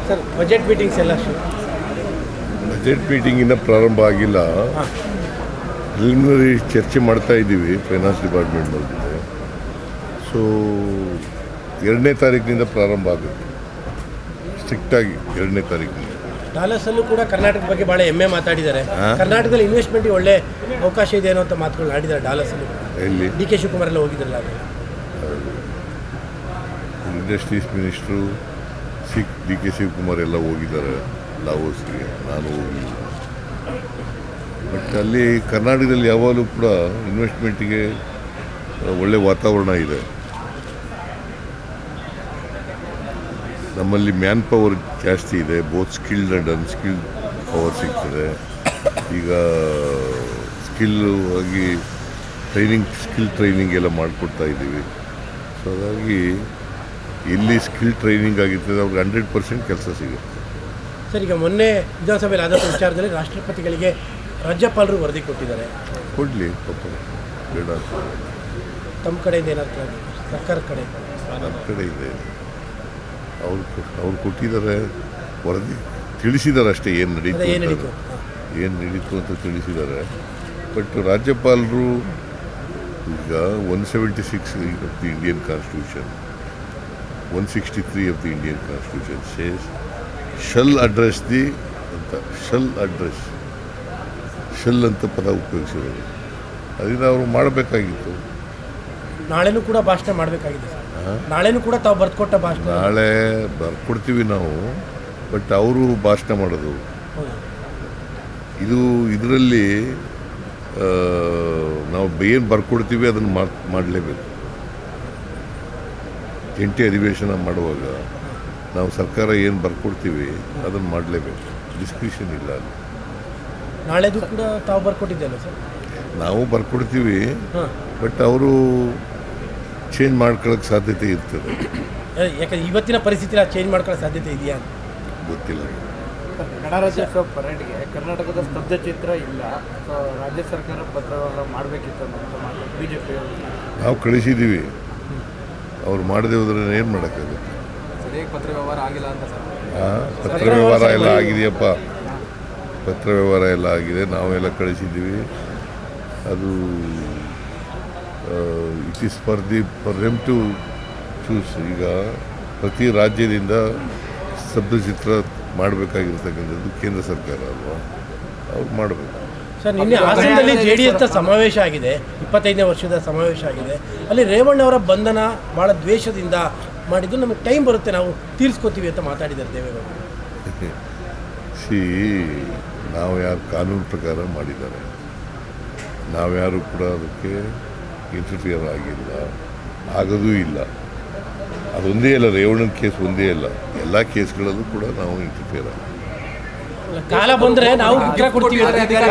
Sir budget meetings ಎಲ್ಲ budget meeting ಇನ್ನೂ ಪ್ರಾರಂಭ ಆಗಿಲ್ಲ. ಪ್ರಿಲಿಮಿನರಿ ಚರ್ಚೆ ಮಾಡ್ತಾ ಇದ್ದೀವಿ ಫೈನಾನ್ಸ್ ಡಿಪಾರ್ಟ್ಮೆಂಟ್ನವ್ರಿಗೆ. ಸೊ 2ನೇ ತಾರೀಕಿನಿಂದ ಪ್ರಾರಂಭ ಆಗುತ್ತೆ, ಸ್ಟ್ರಿಕ್ಟಾಗಿ 2ನೇ ತಾರೀಕಿನಿಂದ. ಡಾಲರ್ಸಲ್ಲೂ ಕೂಡ ಕರ್ನಾಟಕದ ಬಗ್ಗೆ ಭಾಳ ಹೆಮ್ಮೆ ಮಾತಾಡಿದ್ದಾರೆ. ಕರ್ನಾಟಕದಲ್ಲಿ ಇನ್ವೆಸ್ಟ್ಮೆಂಟ್ಗೆ ಒಳ್ಳೆ ಅವಕಾಶ ಇದೆ ಅನ್ನೋ ಮಾತುಗಳು ಆಡಿದ್ದಾರೆ ಡಾಲರ್ಸಲ್ಲಿ. ಎಲ್ಲಿ ಡಿ ಕೆ ಶಿವಕುಮಾರ್ ಎಲ್ಲ ಹೋಗಿದ್ರಲ್ಲ, industries minister D K Shivakumar ಎಲ್ಲ ಹೋಗಿದ್ದಾರೆ ಲಾವೋಸ್ಗೆ, ನಾನು ಹೋಗಿಲ್ಲ. ಬಟ್ ಅಲ್ಲಿ ಕರ್ನಾಟಕದಲ್ಲಿ ಯಾವಾಗಲೂ ಕೂಡ ಇನ್ವೆಸ್ಟ್ಮೆಂಟಿಗೆ ಒಳ್ಳೆ ವಾತಾವರಣ ಇದೆ. ನಮ್ಮಲ್ಲಿ ಮ್ಯಾನ್ ಪವರ್ ಜಾಸ್ತಿ ಇದೆ, both skilled and unskilled power ಸಿಗ್ತದೆ. ಈಗ ಸ್ಕಿಲ್ ಆಗಿ ಸ್ಕಿಲ್ ಟ್ರೈನಿಂಗ್ ಎಲ್ಲ ಮಾಡಿಕೊಡ್ತಾ ಇದ್ದೀವಿ. ಸೊ ಹಾಗಾಗಿ ಎಲ್ಲಿ ಸ್ಕಿಲ್ ಟ್ರೈನಿಂಗ್ ಆಗಿರ್ತದೆ ಅವ್ರಿಗೆ 100% ಕೆಲಸ ಸಿಗುತ್ತೆ. ಸರ್, ಈಗ ಮೊನ್ನೆ ವಿಧಾನಸಭೆಯಲ್ಲಿ ಆದಂಥ ವಿಚಾರದಲ್ಲಿ ರಾಷ್ಟ್ರಪತಿಗಳಿಗೆ ರಾಜ್ಯಪಾಲರು ವರದಿ ಕೊಟ್ಟಿದ್ದಾರೆ. ಕೊಡಲಿ, ಪಾಪ ಬೇಡ. ತಮ್ಮ ಕಡೆಯಿಂದ ಏನಾದ್ರು ಸರ್ಕಾರದ ಕಡೆ ನಮ್ಮ ಕಡೆ ಇದೆ, ಅವ್ರು ಕೊಟ್ಟಿದ್ದಾರೆ ವರದಿ, ತಿಳಿಸಿದ್ದಾರೆ ಅಷ್ಟೇ ಏನು ನಡೀತು ಅಂತ ತಿಳಿಸಿದ್ದಾರೆ. ಬಟ್ ರಾಜ್ಯಪಾಲರು ಈಗ 176 of the Indian constitution, 163 of the Indian constitution says shall address the ಅಂತ, ಶಲ್ ಅಂತ ಪದ ಉಪಯೋಗಿಸಿರೋದು. ಅದರಿಂದ ಅವರು ಮಾಡಬೇಕಾಗಿತ್ತು. ನಾಳೆನೂ ಕೂಡ ಭಾಷಣ ಮಾಡಬೇಕಾಗಿದೆ. ನಾಳೆನೂ ಕೂಡ ತಾವು ಬರ್ಕೊಟ್ಟ ಭಾಷಣ ನಾಳೆ ಬರ್ಕೊಡ್ತೀವಿ ನಾವು. ಬಟ್ ಅವರು ಭಾಷಣ ಮಾಡೋದು ಇದರಲ್ಲಿ ನಾವು ಏನು ಬರ್ಕೊಡ್ತೀವಿ ಅದನ್ನು ಮಾಡಲೇಬೇಕು. ಜಂಟಿ ಅಧಿವೇಶನ ಮಾಡುವಾಗ ನಾವು ಸರ್ಕಾರ ಏನು ಬರ್ಕೊಡ್ತೀವಿ ಅದನ್ನು ಮಾಡಲೇಬೇಕು, ಡಿಸ್ಕ್ರಿಷನ್ ಇಲ್ಲ ಅಲ್ಲಿ. ನಾಳೆದು ಕೂಡ ತಾವು ಬರ್ಕೊಟ್ಟಿದ್ದಲ್ಲ ಸರ್? ನಾವು ಬರ್ಕೊಡ್ತೀವಿ, ಬಟ್ ಅವರು ಚೇಂಜ್ ಮಾಡ್ಕೊಳ್ಳೋಕ್ಕೆ ಸಾಧ್ಯತೆ ಇರ್ತದೆ. ಯಾಕಂದ್ರೆ ಇವತ್ತಿನ ಪರಿಸ್ಥಿತಿ ಚೇಂಜ್ ಮಾಡ್ಕೊಳ್ಳೋ ಸಾಧ್ಯತೆ ಇದೆಯಾ ಗೊತ್ತಿಲ್ಲ. ಗಣರಾಜ್ಯೋತ್ಸವ ಪರೇಡ್ಗೆ ಕರ್ನಾಟಕದ ಸ್ತಬ್ಧ ಚಿತ್ರ ಇಲ್ಲ, ಸೊ ರಾಜ್ಯ ಸರ್ಕಾರ ಪತ್ರವನ್ನು ಮಾಡಬೇಕಿತ್ತು ಅಂತ ಬಿಜೆಪಿ ನಾವು ಕಳಿಸಿದ್ದೀವಿ. ಅವ್ರು ಮಾಡದೆ ಹೋದ್ರೆ ಏನು ಮಾಡೋಕ್ಕಾಗುತ್ತೆ? ಸರಿಯಾಗಿ ಪತ್ರ ವ್ಯವಹಾರ ಆಗಿಲ್ಲ ಅಂತ ಸರ್. ಪತ್ರ ವ್ಯವಹಾರ ಎಲ್ಲ ಆಗಿದೆಯಪ್ಪ, ಪತ್ರ ವ್ಯವಹಾರ ಎಲ್ಲ ಆಗಿದೆ, ನಾವೆಲ್ಲ ಕಳಿಸಿದ್ದೀವಿ. ಅದು it is for them to choose. ಈಗ ಪ್ರತಿ ರಾಜ್ಯದಿಂದ ಸ್ತಬ್ಧಚಿತ್ರ ಮಾಡಬೇಕಾಗಿರ್ತಕ್ಕಂಥದ್ದು ಕೇಂದ್ರ ಸರ್ಕಾರ ಅಲ್ವಾ, ಅವ್ರು ಮಾಡಬೇಕು. ಸರ್, ನಿನ್ನೆ ಹಾಸನದಲ್ಲಿ JDS ಸಮಾವೇಶ ಆಗಿದೆ, 25ನೇ ವರ್ಷದ ಸಮಾವೇಶ ಆಗಿದೆ. ಅಲ್ಲಿ ರೇವಣ್ಣವರ ಬಂಧನ ಭಾಳ ದ್ವೇಷದಿಂದ ಮಾಡಿದ್ದು, ನಮಗೆ ಟೈಮ್ ಬರುತ್ತೆ, ನಾವು ತೀರಿಸ್ಕೋತೀವಿ ಅಂತ ಮಾತಾಡಿದ್ದಾರೆ ದೇವೇಗೌಡರು. ನಾವು ಯಾರು ಕಾನೂನು ಪ್ರಕಾರ ಮಾಡಿದ್ದಾರೆ, ನಾವ್ಯಾರು ಕೂಡ ಅದಕ್ಕೆ ಇಂಟರ್ಫಿಯರ್ ಆಗಿಲ್ಲ, ಆಗೋದೂ ಇಲ್ಲ. ಅದೊಂದೇ ಅಲ್ಲ, ರೇವಣ್ಣನ ಕೇಸ್ ಒಂದೇ ಅಲ್ಲ, ಎಲ್ಲ ಕೇಸ್ಗಳಲ್ಲೂ ಕೂಡ ನಾವು ಇಂಟರ್ಫಿಯರ್ ಆಗಿ. ಕಾಲ ಬಂದರೆ ನಾವು ಉತ್ತರ ಕೊಡ್ತೀವಿ,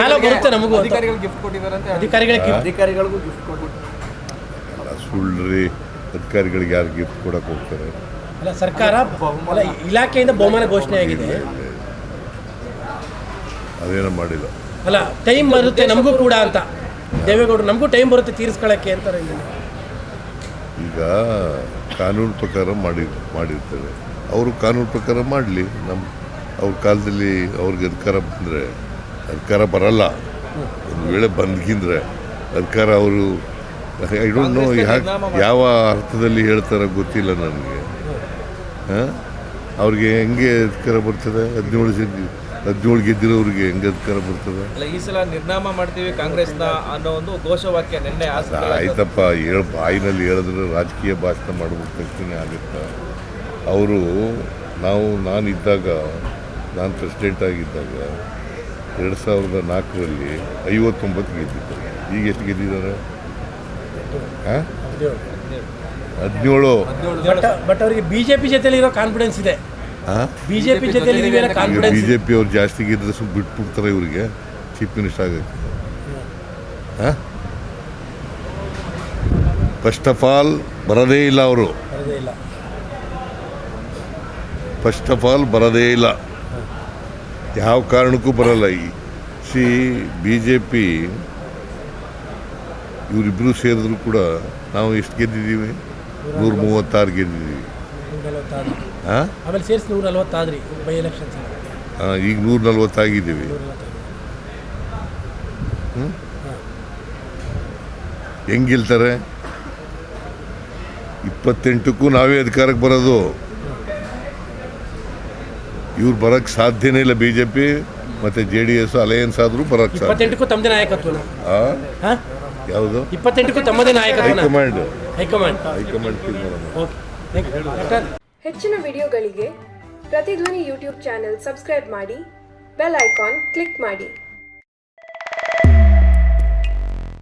ಕಾಲ ಬರುತ್ತೆ ನಮಗೂ. ಅಧಿಕಾರಿಗಳು ಗಿಫ್ಟ್ ಕೊಟ್ಟಿದ್ದಾರೆ ಅಂತ, ಅಧಿಕಾರಿಗಳಿಗೂ ಗಿಫ್ಟ್ ಕೊಟ್ಟಿದ್ದಾರೆ. ಸುಳ್ಳ್ರಿ, ಅಧಿಕಾರಿಗಳಿಗೆ ಯಾರು ಗಿಫ್ಟ್ ಕೊಡಕ್ಕೆ ಹೋಗ್ತಾರೆ? ಅಲ್ಲ, ಸರ್ಕಾರ ಅಲ್ಲ, ಇಲಾಖೆಯಿಂದ ಬಹುಮಾನ ಘೋಷಣೆ ಆಗಿದೆ. ಅದೇನೋ ಮಾಡಿಲ್ಲ. ಅಲ್ಲ, ಟೈಮ್ ಬರುತ್ತೆ ನಮಗೂ ಕೂಡ ಅಂತ ದೇವೇಗೌಡರು, ನಮಗೂ ಟೈಮ್ ಬರುತ್ತೆ ತೀರಿಸ್ಕೊಳ್ಳೋಕ್ಕೆ ಅಂತಾರೆ. ಈಗ ಕಾನೂನು ಪ್ರಕಾರ ಮಾಡಿರ್ತಾರೆ, ಅವರು ಕಾನೂನು ಪ್ರಕಾರ ಮಾಡಲಿ. ಅವ್ರ ಕಾಲದಲ್ಲಿ ಅವ್ರಿಗೆ ಅಧಿಕಾರ ಬಂದರೆ, ಅಧಿಕಾರ ಬರಲ್ಲ, ಒಂದು ವೇಳೆ ಬಂದ್ಗಿಂದ್ರೆ ಅಧಿಕಾರ ಅವರು ಐ ಡೋಂಟ್ ನೋ ಯಾವ ಅರ್ಥದಲ್ಲಿ ಹೇಳ್ತಾರೆ ಗೊತ್ತಿಲ್ಲ ನನಗೆ. ಅವ್ರಿಗೆ ಹೆಂಗೆ ಅಧಿಕಾರ ಬರ್ತದೆ? 17 ಗೆದ್ದಿರೋರಿಗೆ ಹೆಂಗೆ ಅಧಿಕಾರ ಬರ್ತದೆ? ಈ ಸಲ ನಿರ್ನಾಮ ಮಾಡ್ತೀವಿ ಕಾಂಗ್ರೆಸ್ನ ಅನ್ನೋ ಒಂದು ಘೋಷವಾಕ್ಯ ನಿನ್ನೆ ಆಯ್ತಪ್ಪ, ಬಾಯಿನಲ್ಲಿ ಹೇಳಿದ್ರೆ ರಾಜಕೀಯ ಭಾಷಣ ಮಾಡಬೇಕು ತಕ್ಷಣ ಆಗುತ್ತಾ? ಅವರು ನಾನಿದ್ದಾಗ, ನಾನು ಪ್ರೆಸಿಡೆಂಟ್ ಆಗಿದ್ದಾಗ 2004ರಲ್ಲಿ 59 ಗೆದ್ದಿದ್ದಾರೆ. ಈಗ ಎಷ್ಟು ಗೆದ್ದಿದ್ದಾರೆ? 17. ಬಟ್ ಅವರಿಗೆ ಬಿಜೆಪಿ ಜೊತೆಲಿ ಇರೋ ಕಾನ್ಫಿಡೆನ್ಸ್ ಇದೆ. ಬಿಜೆಪಿ ಜೊತೆಲಿ ಬಿಜೆಪಿ ಅವ್ರು ಜಾಸ್ತಿ ಗೆದ್ದರೆ ಬಿಟ್ಬಿಡ್ತಾರೆ ಇವರಿಗೆ ಚೀಫ್ ಮಿನಿಸ್ಟರ್ ಆಗೋಕ್ಕೆ. ಫಸ್ಟ್ ಆಫ್ ಆಲ್ ಬರೋದೇ ಇಲ್ಲ ಅವರು, ಫಸ್ಟ್ ಆಫ್ ಆಲ್ ಬರೋದೇ ಇಲ್ಲ, ಯಾವ ಕಾರಣಕ್ಕೂ ಬರಲ್ಲ. BJP ಇವರಿಬ್ಬರು ಸೇರಿದ್ರು ಕೂಡ ನಾವು ಎಷ್ಟು ಗೆದ್ದಿದ್ದೀವಿ? 136 ಗೆದ್ದಿದ್ದೀವಿ. ಹಾಂ ಆಮೇಲೆ ಸೇರಿಸಿ 140 ಆದ್ರಿ ಬೈ ಎಲೆಕ್ಷನ್ಸ್. ಈಗ 140 ಆಗಿದ್ದೀವಿ. ಹೆಂಗೆ ಗೆಲ್ತಾರೆ? 28ಕ್ಕೂ ನಾವೇ ಅಧಿಕಾರಕ್ಕೆ ಬರೋದು. ಇವ್ರು ಬರೋಕ್ಕೆ ಸಾಧ್ಯನೇ ಇಲ್ಲ. BJP ಮತ್ತು JDS ಅಲಯನ್ಸ್ ಆದರೂ ಬರೋಕ್ಕೆ ಸಾಧ್ಯ. 28ಕ್ಕೂ ತಮ್ಮದೇ ನಾಯಕತ್ವನ? ಯಾವುದು? 28ಕ್ಕೂ ತಮ್ಮದೇ ನಾಯಕತ್ವನ? ಹೈಕಮಾಂಡ್ ತೀರ್ಮಾನ. ಓಕೆ. ಹೆಚ್ಚಿನ ವಿಡಿಯೋಗಳಿಗೆ ಪ್ರತಿಧ್ವನಿ ಯೂಟ್ಯೂಬ್ ಚಾನೆಲ್ ಸಬ್ಸ್ಕ್ರೈಬ್ ಮಾಡಿ, ಬೆಲ್ ಐಕಾನ್ ಕ್ಲಿಕ್ ಮಾಡಿ.